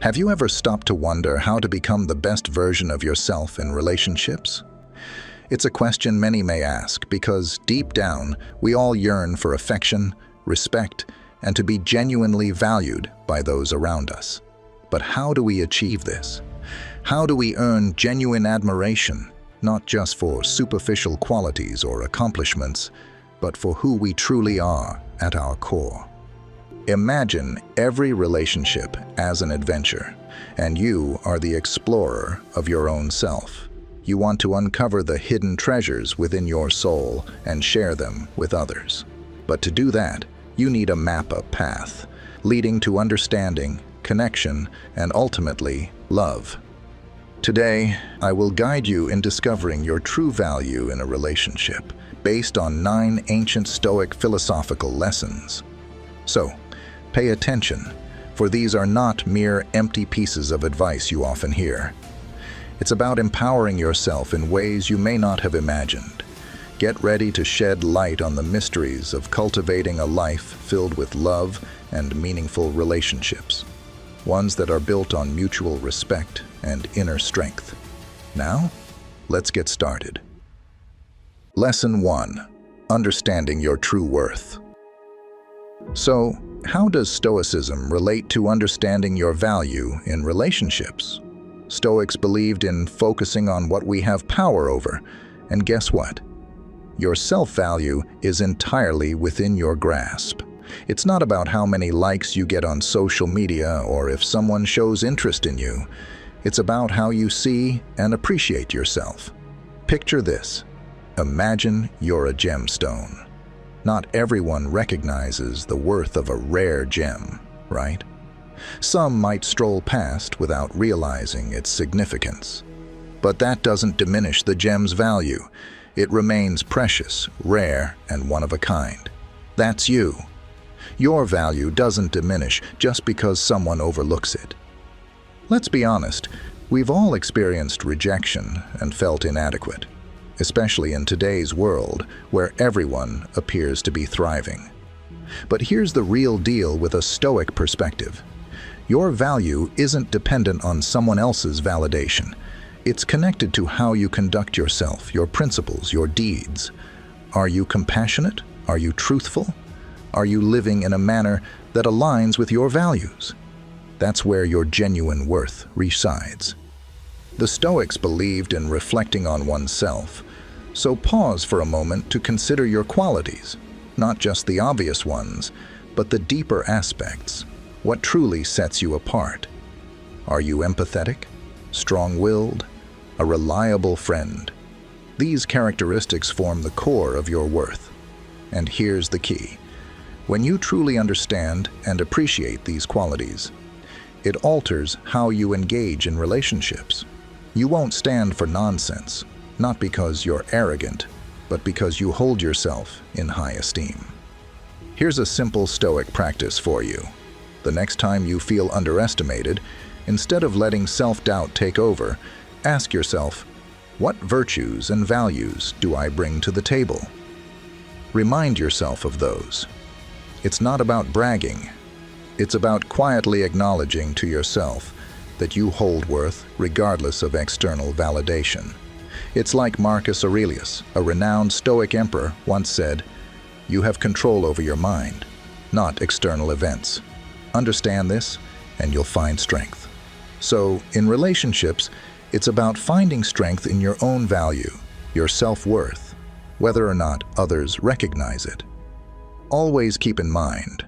Have you ever stopped to wonder how to become the best version of yourself in relationships? It's a question many may ask because deep down, we all yearn for affection, respect, and to be genuinely valued by those around us. But how do we achieve this? How do we earn genuine admiration, not just for superficial qualities or accomplishments, but for who we truly are at our core? Imagine every relationship as an adventure, and you are the explorer of your own self. You want to uncover the hidden treasures within your soul and share them with others. But to do that, you need a map-up path, leading to understanding, connection, and ultimately, love. Today, I will guide you in discovering your true value in a relationship, based on 9 ancient Stoic philosophical lessons. So, pay attention, for these are not mere empty pieces of advice you often hear. It's about empowering yourself in ways you may not have imagined. Get ready to shed light on the mysteries of cultivating a life filled with love and meaningful relationships, ones that are built on mutual respect and inner strength. Now, let's get started. Lesson 1. Understanding your true worth. So, how does Stoicism relate to understanding your value in relationships? Stoics believed in focusing on what we have power over, and guess what? Your self-value is entirely within your grasp. It's not about how many likes you get on social media or if someone shows interest in you. It's about how you see and appreciate yourself. Picture this. Imagine you're a gemstone. Not everyone recognizes the worth of a rare gem, right? Some might stroll past without realizing its significance. But that doesn't diminish the gem's value. It remains precious, rare, and one of a kind. That's you. Your value doesn't diminish just because someone overlooks it. Let's be honest, we've all experienced rejection and felt inadequate, especially in today's world where everyone appears to be thriving. But here's the real deal with a Stoic perspective. Your value isn't dependent on someone else's validation. It's connected to how you conduct yourself, your principles, your deeds. Are you compassionate? Are you truthful? Are you living in a manner that aligns with your values? That's where your genuine worth resides. The Stoics believed in reflecting on oneself, so pause for a moment to consider your qualities, not just the obvious ones, but the deeper aspects. What truly sets you apart? Are you empathetic, strong-willed, a reliable friend? These characteristics form the core of your worth. And here's the key. When you truly understand and appreciate these qualities, it alters how you engage in relationships. You won't stand for nonsense, not because you're arrogant, but because you hold yourself in high esteem. Here's a simple Stoic practice for you. The next time you feel underestimated, instead of letting self-doubt take over, ask yourself, what virtues and values do I bring to the table? Remind yourself of those. It's not about bragging. It's about quietly acknowledging to yourself that you hold worth regardless of external validation. It's like Marcus Aurelius, a renowned Stoic emperor, once said, "You have control over your mind, not external events." Understand this, and you'll find strength. So, in relationships, it's about finding strength in your own value, your self-worth, whether or not others recognize it. Always keep in mind,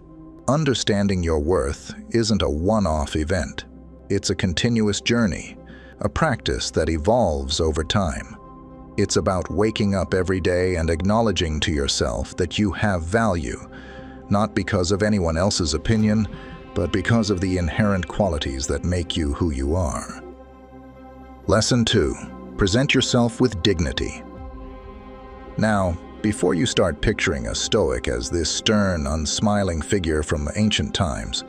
understanding your worth isn't a one-off event. It's a continuous journey, a practice that evolves over time. It's about waking up every day and acknowledging to yourself that you have value, not because of anyone else's opinion, but because of the inherent qualities that make you who you are. Lesson 2. Present yourself with dignity. Now, before you start picturing a Stoic as this stern, unsmiling figure from ancient times,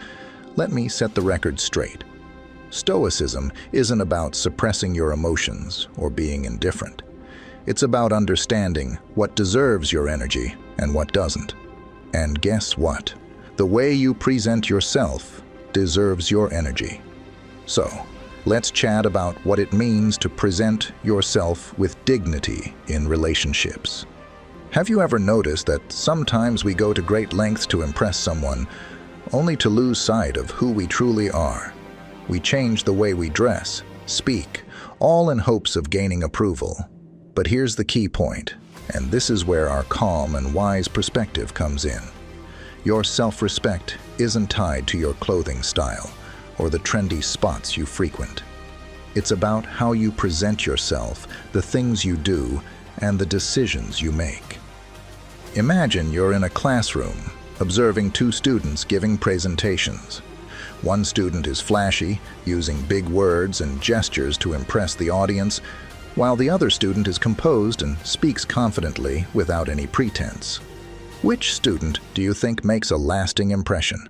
let me set the record straight. Stoicism isn't about suppressing your emotions or being indifferent. It's about understanding what deserves your energy and what doesn't. And guess what? The way you present yourself deserves your energy. So, let's chat about what it means to present yourself with dignity in relationships. Have you ever noticed that sometimes we go to great lengths to impress someone, only to lose sight of who we truly are? We change the way we dress, speak, all in hopes of gaining approval. But here's the key point, and this is where our calm and wise perspective comes in. Your self-respect isn't tied to your clothing style or the trendy spots you frequent. It's about how you present yourself, the things you do, and the decisions you make. Imagine you're in a classroom, observing two students giving presentations. One student is flashy, using big words and gestures to impress the audience, while the other student is composed and speaks confidently without any pretense. Which student do you think makes a lasting impression?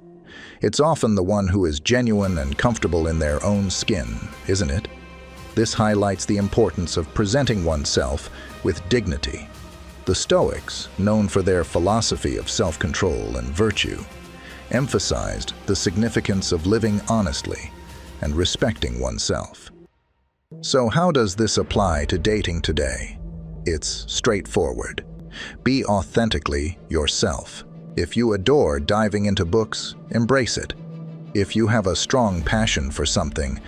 It's often the one who is genuine and comfortable in their own skin, isn't it? This highlights the importance of presenting oneself with dignity. The Stoics, known for their philosophy of self-control and virtue, emphasized the significance of living honestly and respecting oneself. So how does this apply to dating today? It's straightforward. Be authentically yourself. If you adore diving into books, embrace it. If you have a strong passion for something,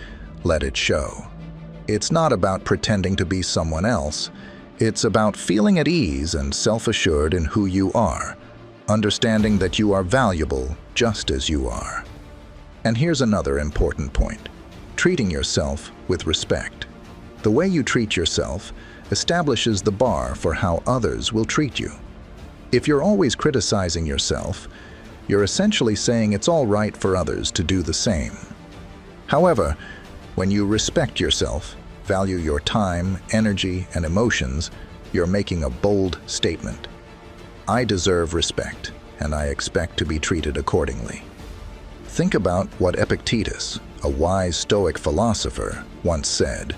let it show. It's not about pretending to be someone else. It's about feeling at ease and self-assured in who you are, understanding that you are valuable just as you are. And here's another important point: treating yourself with respect. The way you treat yourself establishes the bar for how others will treat you. If you're always criticizing yourself, you're essentially saying it's all right for others to do the same. However, when you respect yourself, value your time, energy, and emotions, you're making a bold statement. I deserve respect, and I expect to be treated accordingly. Think about what Epictetus, a wise Stoic philosopher, once said.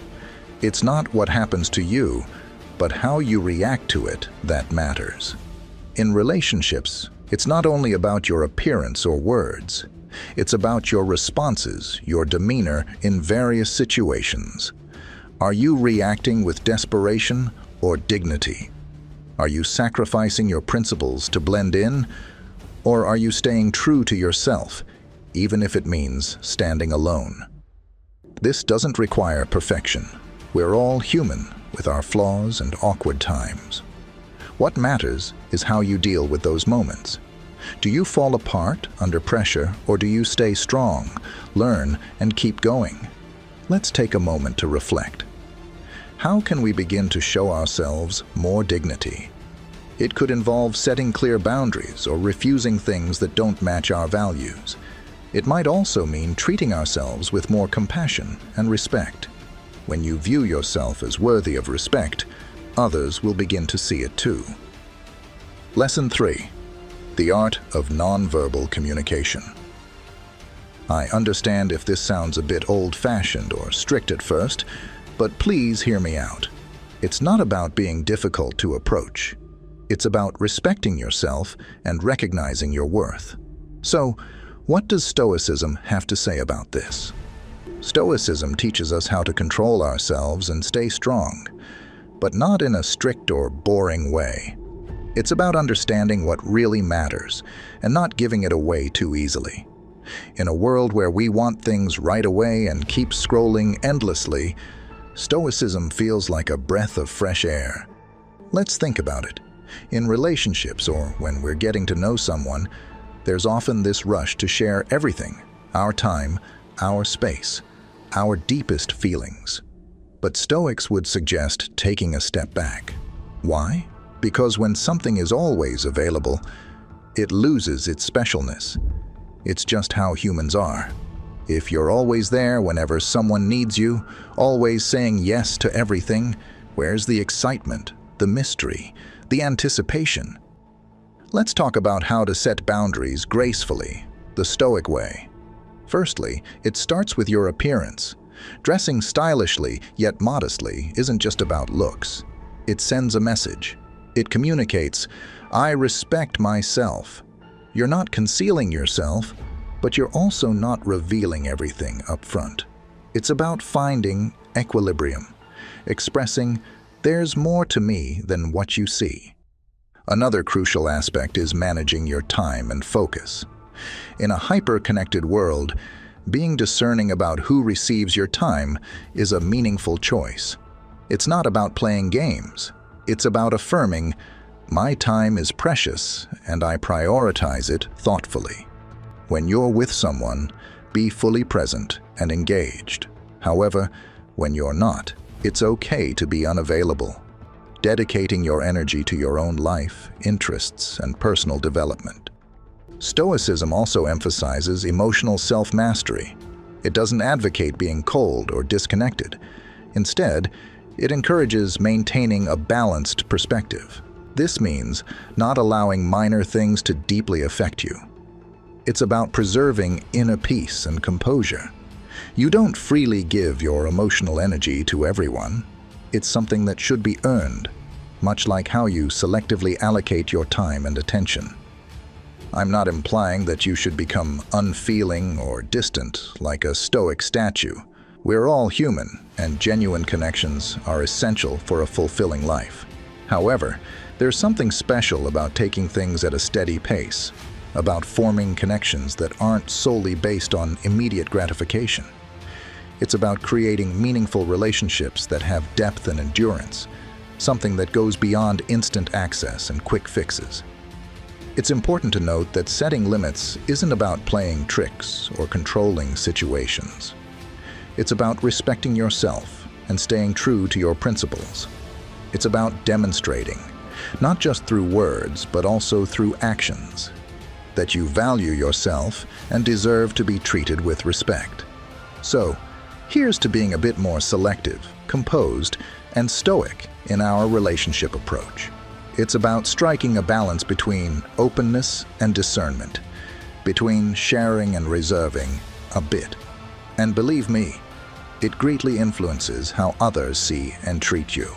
It's not what happens to you, but how you react to it that matters. In relationships, it's not only about your appearance or words. It's about your responses, your demeanor in various situations. Are you reacting with desperation or dignity? Are you sacrificing your principles to blend in? Or are you staying true to yourself, even if it means standing alone? This doesn't require perfection. We're all human with our flaws and awkward times. What matters is how you deal with those moments. Do you fall apart under pressure, or do you stay strong, learn, and keep going? Let's take a moment to reflect. How can we begin to show ourselves more dignity? It could involve setting clear boundaries or refusing things that don't match our values. It might also mean treating ourselves with more compassion and respect. When you view yourself as worthy of respect, others will begin to see it too. Lesson 3. The art of nonverbal communication. I understand if this sounds a bit old-fashioned or strict at first, but please hear me out. It's not about being difficult to approach. It's about respecting yourself and recognizing your worth. So, what does Stoicism have to say about this? Stoicism teaches us how to control ourselves and stay strong, but not in a strict or boring way. It's about understanding what really matters and not giving it away too easily. In a world where we want things right away and keep scrolling endlessly, Stoicism feels like a breath of fresh air. Let's think about it. In relationships, or when we're getting to know someone, there's often this rush to share everything: our time, our space, our deepest feelings. But Stoics would suggest taking a step back. Why? Because when something is always available, it loses its specialness. It's just how humans are. If you're always there whenever someone needs you, always saying yes to everything, where's the excitement, the mystery, the anticipation? Let's talk about how to set boundaries gracefully, the Stoic way. Firstly, it starts with your appearance. Dressing stylishly yet modestly isn't just about looks. It sends a message. It communicates, I respect myself. You're not concealing yourself, but you're also not revealing everything up front. It's about finding equilibrium, expressing, "There's more to me than what you see." Another crucial aspect is managing your time and focus. In a hyper-connected world, being discerning about who receives your time is a meaningful choice. It's not about playing games. It's about affirming, "My time is precious and I prioritize it thoughtfully." When you're with someone, be fully present and engaged. However, when you're not, it's okay to be unavailable, dedicating your energy to your own life, interests, and personal development. Stoicism also emphasizes emotional self-mastery. It doesn't advocate being cold or disconnected. Instead, it encourages maintaining a balanced perspective. This means not allowing minor things to deeply affect you. It's about preserving inner peace and composure. You don't freely give your emotional energy to everyone. It's something that should be earned, much like how you selectively allocate your time and attention. I'm not implying that you should become unfeeling or distant like a Stoic statue. We're all human, and genuine connections are essential for a fulfilling life. However, there's something special about taking things at a steady pace, about forming connections that aren't solely based on immediate gratification. It's about creating meaningful relationships that have depth and endurance, something that goes beyond instant access and quick fixes. It's important to note that setting limits isn't about playing tricks or controlling situations. It's about respecting yourself and staying true to your principles. It's about demonstrating, not just through words, but also through actions, that you value yourself and deserve to be treated with respect. So, here's to being a bit more selective, composed, and stoic in our relationship approach. It's about striking a balance between openness and discernment, between sharing and reserving a bit. And believe me, it greatly influences how others see and treat you.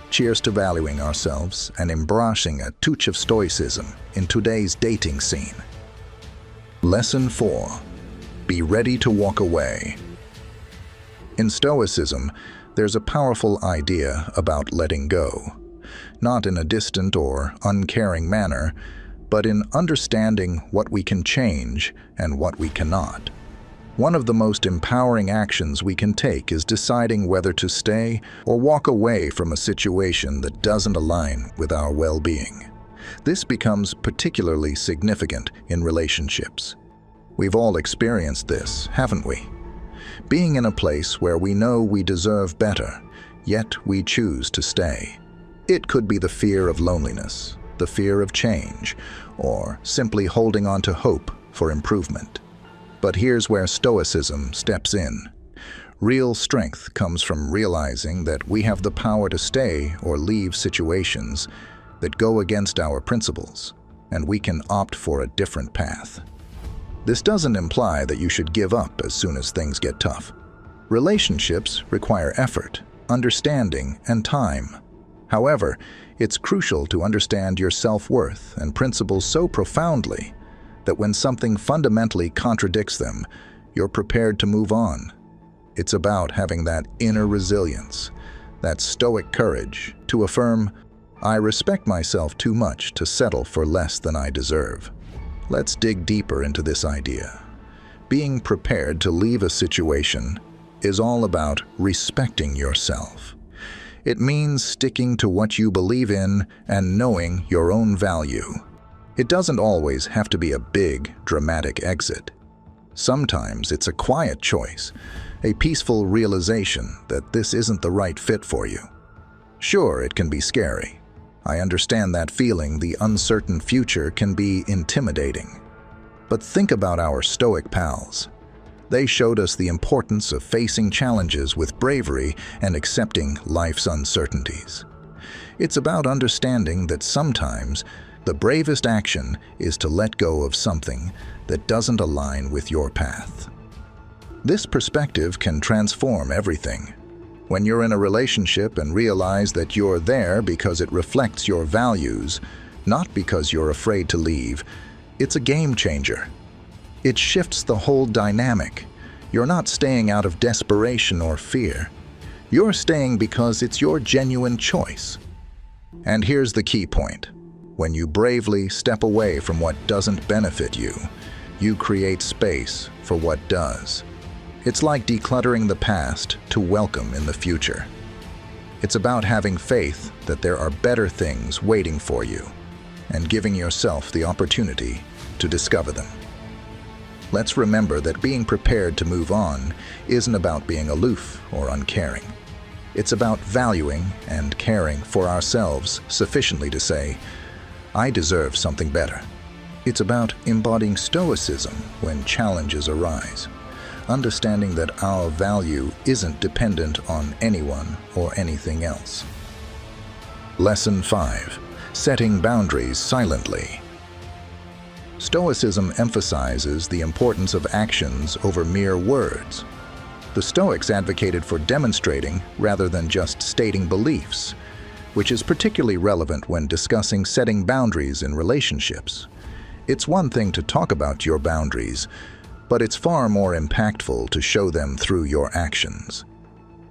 Cheers to valuing ourselves and embracing a touch of stoicism in today's dating scene. Lesson 4. Be ready to walk away. In Stoicism, there's a powerful idea about letting go, not in a distant or uncaring manner, but in understanding what we can change and what we cannot. One of the most empowering actions we can take is deciding whether to stay or walk away from a situation that doesn't align with our well-being. This becomes particularly significant in relationships. We've all experienced this, haven't we? Being in a place where we know we deserve better, yet we choose to stay. It could be the fear of loneliness, the fear of change, or simply holding on to hope for improvement. But here's where Stoicism steps in. Real strength comes from realizing that we have the power to stay or leave situations that go against our principles, and we can opt for a different path. This doesn't imply that you should give up as soon as things get tough. Relationships require effort, understanding, and time. However, it's crucial to understand your self-worth and principles so profoundly that when something fundamentally contradicts them, you're prepared to move on. It's about having that inner resilience, that stoic courage to affirm, "I respect myself too much to settle for less than I deserve." Let's dig deeper into this idea. Being prepared to leave a situation is all about respecting yourself. It means sticking to what you believe in and knowing your own value. It doesn't always have to be a big, dramatic exit. Sometimes it's a quiet choice, a peaceful realization that this isn't the right fit for you. Sure, it can be scary. I understand that feeling. The uncertain future can be intimidating. But think about our Stoic pals. They showed us the importance of facing challenges with bravery and accepting life's uncertainties. It's about understanding that sometimes the bravest action is to let go of something that doesn't align with your path. This perspective can transform everything. When you're in a relationship and realize that you're there because it reflects your values, not because you're afraid to leave, it's a game changer. It shifts the whole dynamic. You're not staying out of desperation or fear. You're staying because it's your genuine choice. And here's the key point. When you bravely step away from what doesn't benefit you, you create space for what does. It's like decluttering the past to welcome in the future. It's about having faith that there are better things waiting for you and giving yourself the opportunity to discover them. Let's remember that being prepared to move on isn't about being aloof or uncaring. It's about valuing and caring for ourselves sufficiently to say, I deserve something better. It's about embodying stoicism when challenges arise, understanding that our value isn't dependent on anyone or anything else. Lesson 5. Setting boundaries silently. Stoicism emphasizes the importance of actions over mere words. The Stoics advocated for demonstrating rather than just stating beliefs, which is particularly relevant when discussing setting boundaries in relationships. It's one thing to talk about your boundaries, but it's far more impactful to show them through your actions.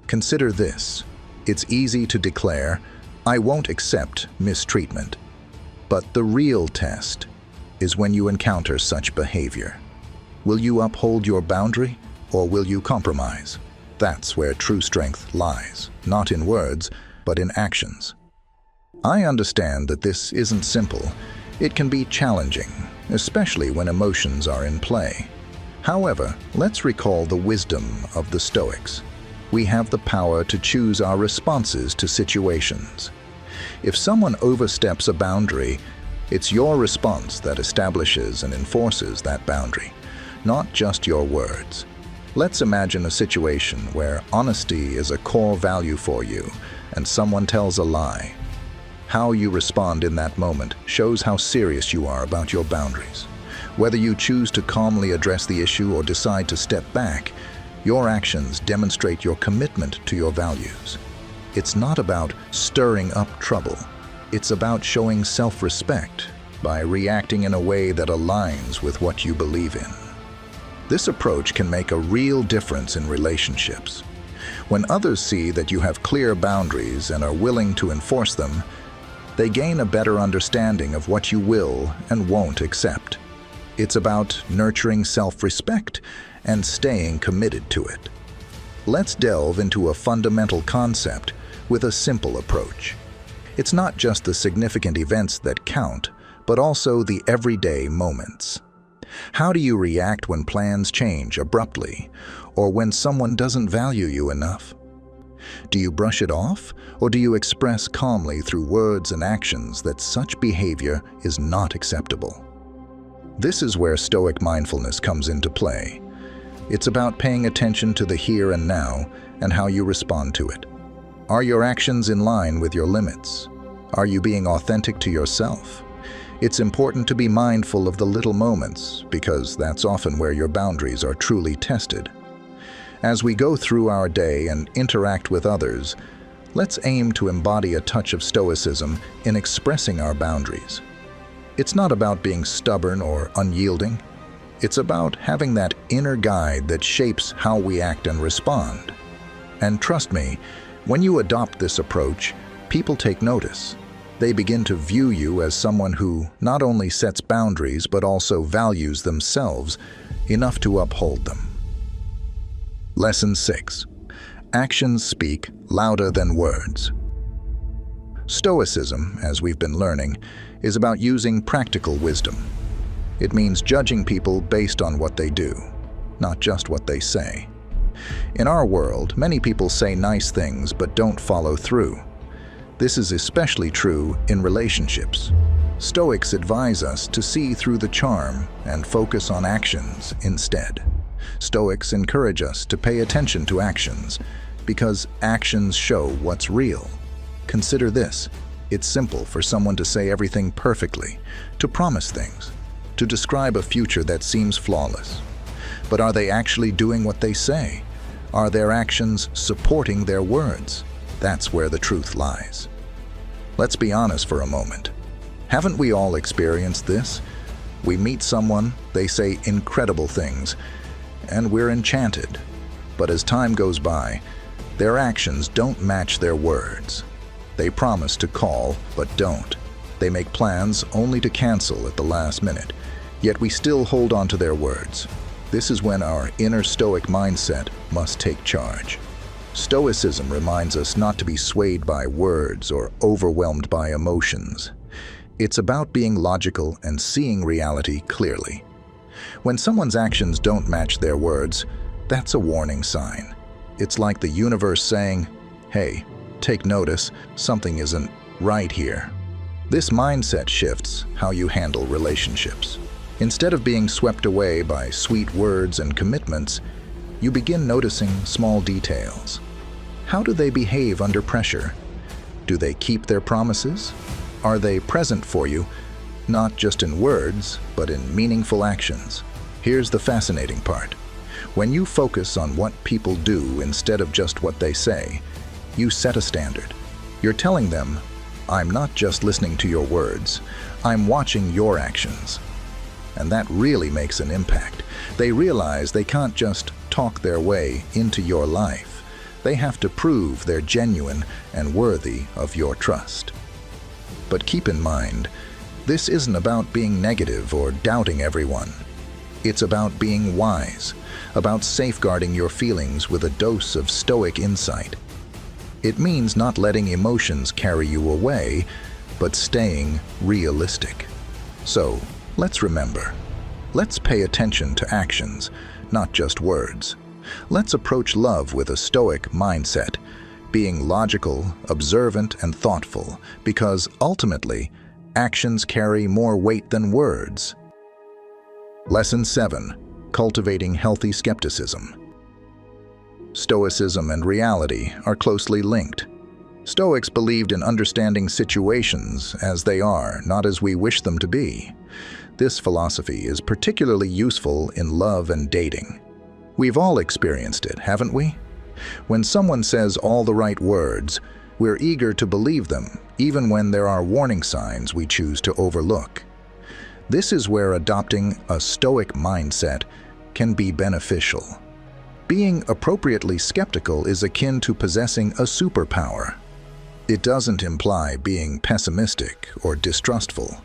Consider this. It's easy to declare, I won't accept mistreatment. But the real test is when you encounter such behavior. Will you uphold your boundary, or will you compromise? That's where true strength lies, not in words, but in actions. I understand that this isn't simple. It can be challenging, especially when emotions are in play. However, let's recall the wisdom of the Stoics. We have the power to choose our responses to situations. If someone oversteps a boundary, it's your response that establishes and enforces that boundary, not just your words. Let's imagine a situation where honesty is a core value for you and someone tells a lie. How you respond in that moment shows how serious you are about your boundaries. Whether you choose to calmly address the issue or decide to step back, your actions demonstrate your commitment to your values. It's not about stirring up trouble. It's about showing self-respect by reacting in a way that aligns with what you believe in. This approach can make a real difference in relationships. When others see that you have clear boundaries and are willing to enforce them, they gain a better understanding of what you will and won't accept. It's about nurturing self-respect and staying committed to it. Let's delve into a fundamental concept with a simple approach. It's not just the significant events that count, but also the everyday moments. How do you react when plans change abruptly, or when someone doesn't value you enough? Do you brush it off, or do you express calmly through words and actions that such behavior is not acceptable? This is where Stoic mindfulness comes into play. It's about paying attention to the here and now and how you respond to it. Are your actions in line with your limits? Are you being authentic to yourself? It's important to be mindful of the little moments because that's often where your boundaries are truly tested. As we go through our day and interact with others, let's aim to embody a touch of Stoicism in expressing our boundaries. It's not about being stubborn or unyielding. It's about having that inner guide that shapes how we act and respond. And trust me, when you adopt this approach, people take notice. They begin to view you as someone who not only sets boundaries but also values themselves enough to uphold them. Lesson 6. Actions speak louder than words. Stoicism, as we've been learning, is about using practical wisdom. It means judging people based on what they do, not just what they say. In our world, many people say nice things but don't follow through. This is especially true in relationships. Stoics advise us to see through the charm and focus on actions instead. Stoics encourage us to pay attention to actions because actions show what's real. Consider this. It's simple for someone to say everything perfectly, to promise things, to describe a future that seems flawless. But are they actually doing what they say? Are their actions supporting their words? That's where the truth lies. Let's be honest for a moment. Haven't we all experienced this? We meet someone, they say incredible things, and we're enchanted. But as time goes by, their actions don't match their words. They promise to call, but don't. They make plans only to cancel at the last minute, yet we still hold on to their words. This is when our inner Stoic mindset must take charge. Stoicism reminds us not to be swayed by words or overwhelmed by emotions. It's about being logical and seeing reality clearly. When someone's actions don't match their words, that's a warning sign. It's like the universe saying, "Hey, take notice, something isn't right here." This mindset shifts how you handle relationships. Instead of being swept away by sweet words and commitments, you begin noticing small details. How do they behave under pressure? Do they keep their promises? Are they present for you, not just in words, but in meaningful actions? Here's the fascinating part. When you focus on what people do instead of just what they say, you set a standard. You're telling them, "I'm not just listening to your words, I'm watching your actions." And that really makes an impact. They realize they can't just talk their way into your life. They have to prove they're genuine and worthy of your trust. But keep in mind, this isn't about being negative or doubting everyone. It's about being wise, about safeguarding your feelings with a dose of Stoic insight. It means not letting emotions carry you away, but staying realistic. So, let's remember. Let's pay attention to actions, not just words. Let's approach love with a Stoic mindset, being logical, observant, and thoughtful, because ultimately, actions carry more weight than words. Lesson 7. Cultivating healthy skepticism. Stoicism and reality are closely linked. Stoics believed in understanding situations as they are, not as we wish them to be. This philosophy is particularly useful in love and dating. We've all experienced it, haven't we? When someone says all the right words, we're eager to believe them, even when there are warning signs we choose to overlook. This is where adopting a Stoic mindset can be beneficial. Being appropriately skeptical is akin to possessing a superpower. It doesn't imply being pessimistic or distrustful.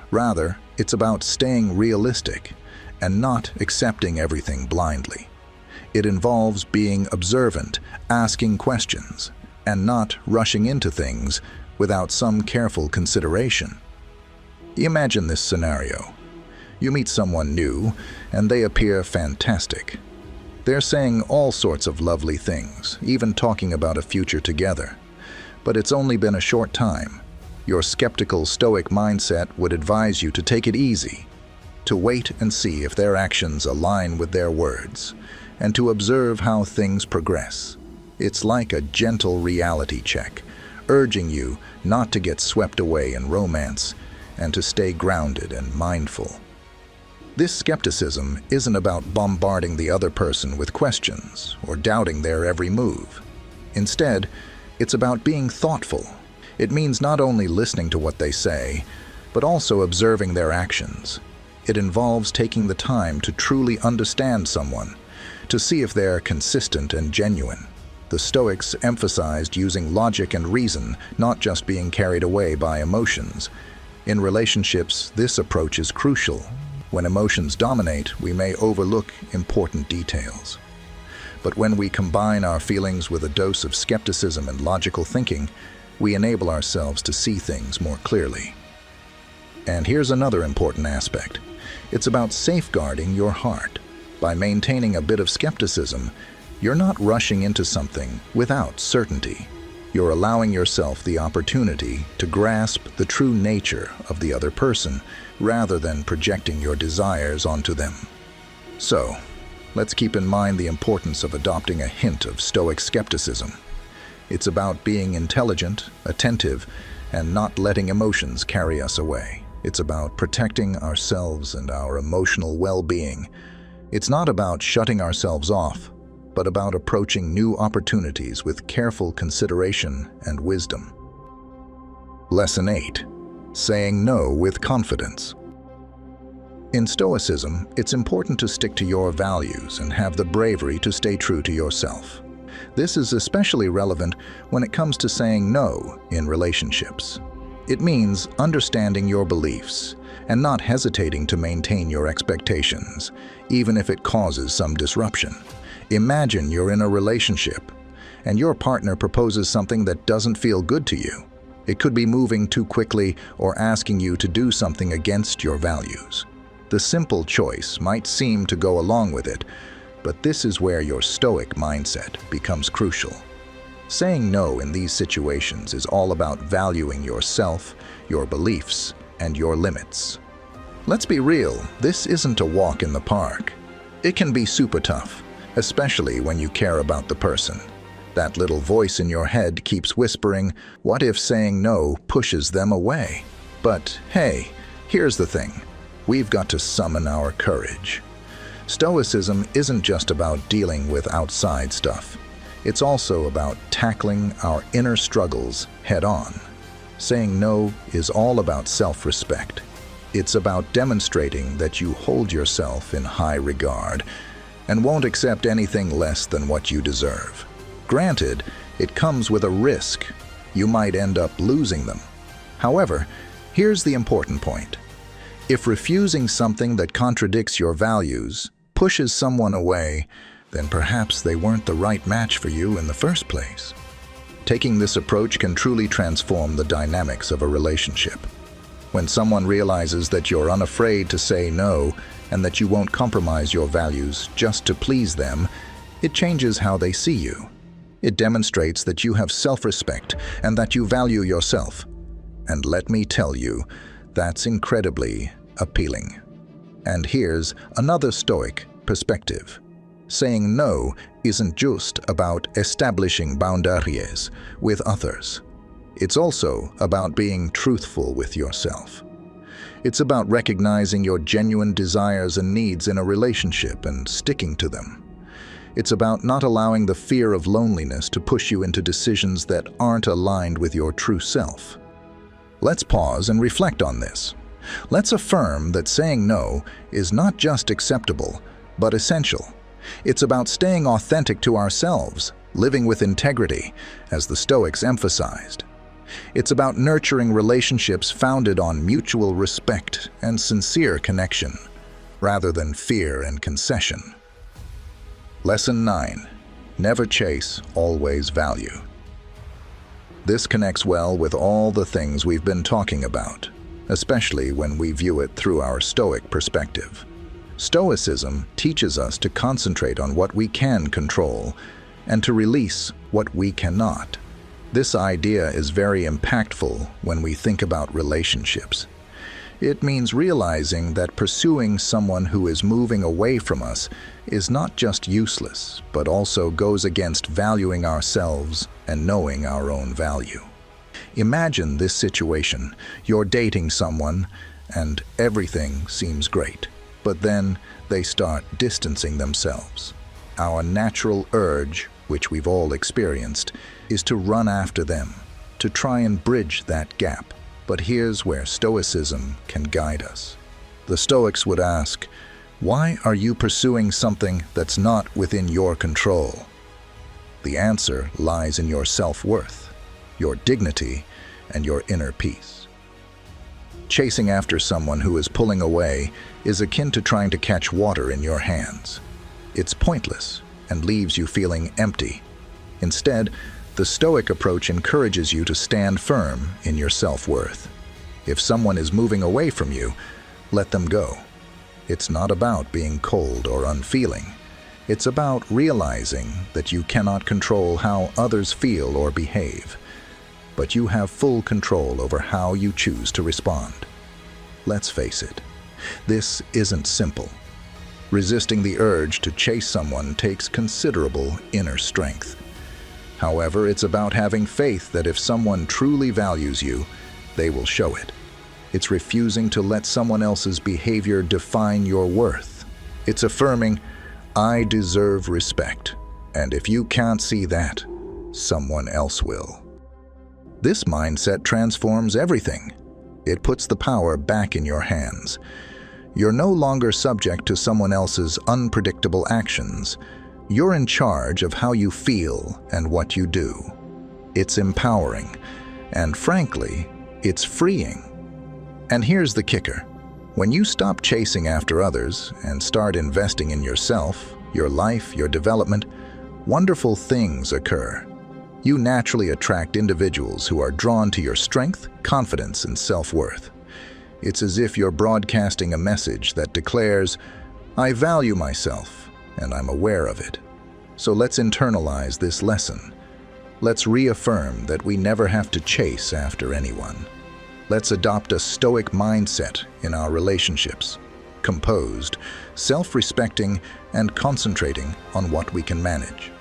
Rather, it's about staying realistic and not accepting everything blindly. It involves being observant, asking questions, and not rushing into things without some careful consideration. Imagine this scenario. You meet someone new, and they appear fantastic. They're saying all sorts of lovely things, even talking about a future together. But it's only been a short time. Your skeptical Stoic mindset would advise you to take it easy, to wait and see if their actions align with their words, and to observe how things progress. It's like a gentle reality check, urging you not to get swept away in romance and to stay grounded and mindful. This skepticism isn't about bombarding the other person with questions or doubting their every move. Instead, it's about being thoughtful. It means not only listening to what they say, but also observing their actions. It involves taking the time to truly understand someone, to see if they're consistent and genuine. The Stoics emphasized using logic and reason, not just being carried away by emotions. In relationships, this approach is crucial. When emotions dominate, we may overlook important details. But when we combine our feelings with a dose of skepticism and logical thinking, we enable ourselves to see things more clearly. And here's another important aspect. It's about safeguarding your heart. By maintaining a bit of skepticism, you're not rushing into something without certainty. You're allowing yourself the opportunity to grasp the true nature of the other person rather than projecting your desires onto them. So, let's keep in mind the importance of adopting a hint of Stoic skepticism. It's about being intelligent, attentive, and not letting emotions carry us away. It's about protecting ourselves and our emotional well-being. It's not about shutting ourselves off, but about approaching new opportunities with careful consideration and wisdom. Lesson 8. Saying no with confidence. In Stoicism, it's important to stick to your values and have the bravery to stay true to yourself. This is especially relevant when it comes to saying no in relationships. It means understanding your beliefs and not hesitating to maintain your expectations, even if it causes some disruption. Imagine you're in a relationship and your partner proposes something that doesn't feel good to you. It could be moving too quickly or asking you to do something against your values. The simple choice might seem to go along with it, but this is where your Stoic mindset becomes crucial. Saying no in these situations is all about valuing yourself, your beliefs, and your limits. Let's be real, this isn't a walk in the park. It can be super tough, especially when you care about the person. That little voice in your head keeps whispering, what if saying no pushes them away? But hey, here's the thing. We've got to summon our courage. Stoicism isn't just about dealing with outside stuff. It's also about tackling our inner struggles head-on. Saying no is all about self-respect. It's about demonstrating that you hold yourself in high regard and won't accept anything less than what you deserve. Granted, it comes with a risk. You might end up losing them. However, here's the important point. If refusing something that contradicts your values pushes someone away, then perhaps they weren't the right match for you in the first place. Taking this approach can truly transform the dynamics of a relationship. When someone realizes that you're unafraid to say no and that you won't compromise your values just to please them, it changes how they see you. It demonstrates that you have self-respect and that you value yourself. And let me tell you, that's incredibly appealing. And here's another Stoic perspective. Saying no isn't just about establishing boundaries with others. It's also about being truthful with yourself. It's about recognizing your genuine desires and needs in a relationship and sticking to them. It's about not allowing the fear of loneliness to push you into decisions that aren't aligned with your true self. Let's pause and reflect on this. Let's affirm that saying no is not just acceptable, but essential. It's about staying authentic to ourselves, living with integrity, as the Stoics emphasized. It's about nurturing relationships founded on mutual respect and sincere connection, rather than fear and concession. Lesson 9. Never chase, always value. This connects well with all the things we've been talking about, especially when we view it through our Stoic perspective. Stoicism teaches us to concentrate on what we can control and to release what we cannot. This idea is very impactful when we think about relationships. It means realizing that pursuing someone who is moving away from us is not just useless, but also goes against valuing ourselves and knowing our own value. Imagine this situation. You're dating someone and everything seems great, but then they start distancing themselves. Our natural urge, which we've all experienced, is to run after them, to try and bridge that gap. But here's where Stoicism can guide us. The Stoics would ask, why are you pursuing something that's not within your control? The answer lies in your self-worth, your dignity, and your inner peace. Chasing after someone who is pulling away is akin to trying to catch water in your hands. It's pointless and leaves you feeling empty. Instead, the Stoic approach encourages you to stand firm in your self-worth. If someone is moving away from you, let them go. It's not about being cold or unfeeling. It's about realizing that you cannot control how others feel or behave, but you have full control over how you choose to respond. Let's face it, this isn't simple. Resisting the urge to chase someone takes considerable inner strength. However, it's about having faith that if someone truly values you, they will show it. It's refusing to let someone else's behavior define your worth. It's affirming, I deserve respect, and if you can't see that, someone else will. This mindset transforms everything. It puts the power back in your hands. You're no longer subject to someone else's unpredictable actions. You're in charge of how you feel and what you do. It's empowering, and frankly, it's freeing. And here's the kicker. When you stop chasing after others and start investing in yourself, your life, your development, wonderful things occur. You naturally attract individuals who are drawn to your strength, confidence, and self-worth. It's as if you're broadcasting a message that declares, "I value myself, and I'm aware of it." So let's internalize this lesson. Let's reaffirm that we never have to chase after anyone. Let's adopt a stoic mindset in our relationships, composed, self-respecting, and concentrating on what we can manage.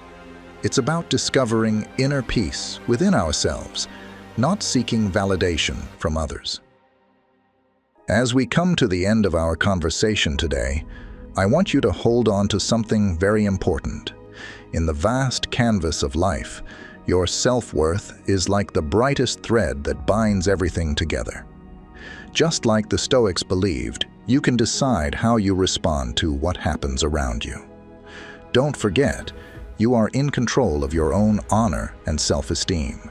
It's about discovering inner peace within ourselves, not seeking validation from others. As we come to the end of our conversation today, I want you to hold on to something very important. In the vast canvas of life, your self-worth is like the brightest thread that binds everything together. Just like the Stoics believed, you can decide how you respond to what happens around you. Don't forget, you are in control of your own honor and self-esteem.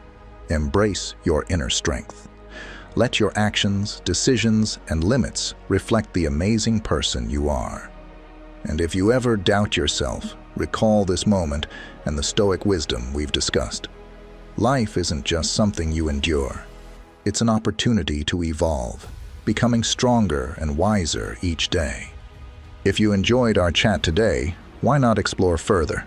Embrace your inner strength. Let your actions, decisions, and limits reflect the amazing person you are. And if you ever doubt yourself, recall this moment and the Stoic wisdom we've discussed. Life isn't just something you endure. It's an opportunity to evolve, becoming stronger and wiser each day. If you enjoyed our chat today, why not explore further?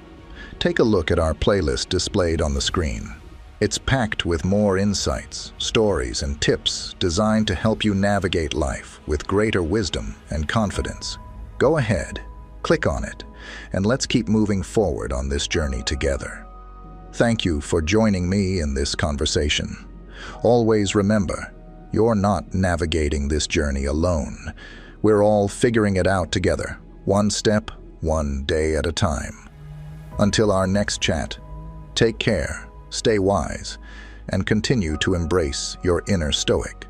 Take a look at our playlist displayed on the screen. It's packed with more insights, stories, and tips designed to help you navigate life with greater wisdom and confidence. Go ahead, click on it, and let's keep moving forward on this journey together. Thank you for joining me in this conversation. Always remember, you're not navigating this journey alone. We're all figuring it out together, one step, one day at a time. Until our next chat, take care, stay wise, and continue to embrace your inner Stoic.